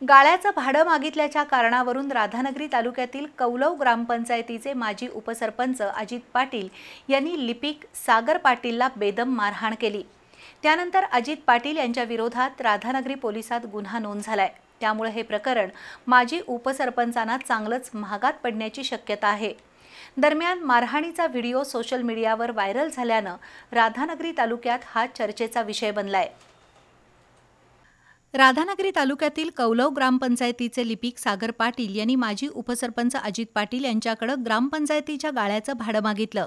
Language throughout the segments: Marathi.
गाळ्याचं भाडं मागितल्याच्या कारणावरून राधानगरी तालुक्यातील कौलव ग्रामपंचायतीचे माजी उपसरपंच अजित पाटील यांनी लिपिक सागर पाटीलला बेदम मारहाण केली। त्यानंतर अजित पाटील यांच्या विरोधात राधानगरी पोलिसात गुन्हा नोंद झालाय। त्यामुळे हे प्रकरण माजी उपसरपंचांना चांगलंच महागात पडण्याची शक्यता आहे। दरम्यान मारहाणीचा व्हिडिओ सोशल मीडियावर व्हायरल झाल्यानं राधानगरी तालुक्यात हा चर्चेचा विषय बनलाय। राधानगरी तालुक्यातील कौलव ग्रामपंचायतीचे लिपिक सागर पाटील यांनी माजी उपसरपंच अजित पाटील यांच्याकडे ग्रामपंचायतीच्या गाळ्याचं भाडं मागितलं।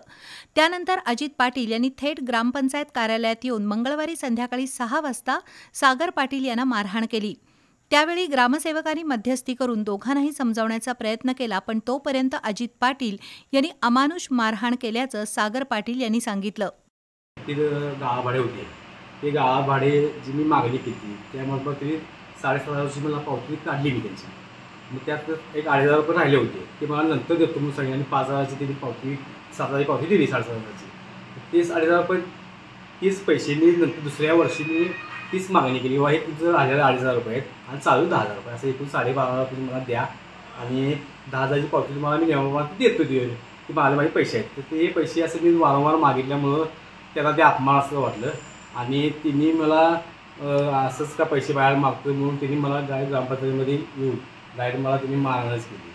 त्यानंतर अजित पाटील यांनी थेट ग्रामपंचायत कार्यालयात येऊन मंगळवारी संध्याकाळी 6 वाजता सागर पाटील यांना मारहाण केली। त्यावेळी ग्रामसेवकांनी मध्यस्थी करून दोघांनाही समजावण्याचा प्रयत्न केला, पण तोपर्यंत अजित पाटील यांनी अमानुष मारहाण केल्याचं सागर पाटील यांनी सांगितलं। ते गाळा भाडे जी मी मागणी केली त्यामार्फत तरी 7,500 मला पावती काढली मी त्यांची। मग त्यात एक 2,500 रुपये राहिले होते, ते मला नंतर देतो म्हणून सांगितलं आणि 5,000ची त्यांनी पावती 7,000ची पावती दिली 7,500ची। तेच 2,500 रुपये तीच पैसे मी नंतर दुसऱ्या वर्षी मी तीच मागणी केली, वा हे तुमचं राहिलेलं 2,500 रुपये आहेत आणि चालू 10,000 रुपये, असं एकूण 12,500 रुपये मला द्या आणि 10,000ची पावती तुम्हाला मी नेहमी देतो की माझे पैसे आहेत। तर ते पैसे असं मी वारंवार मागितल्यामुळं त्याला ते अपमान असं वाटलं आणि तिने मला असंच का पैसे बाहेर मागतो म्हणून तिने मला ग्रामपंचायतीमध्ये येऊन डायरेक्ट मला तिने मारहाणच केली।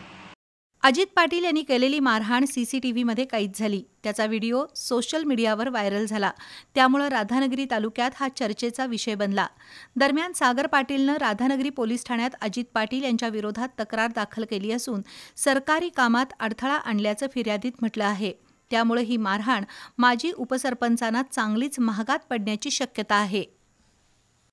अजित पाटील यांनी केलेली मारहाण CCTVमध्ये कैद झाली। त्याचा व्हिडिओ सोशल मीडियावर व्हायरल झाला। त्यामुळे राधानगरी तालुक्यात हा चर्चेचा विषय बनला। दरम्यान सागर पाटीलनं राधानगरी पोलीस ठाण्यात अजित पाटील यांच्या विरोधात तक्रार दाखल केली असून सरकारी कामात अडथळा आणल्याचं फिर्यादीत म्हटलं आहे। त्यामुळे ही मारहाण माजी उपसरपंचांना चांगलीच महागात पडण्याची शक्यता आहे।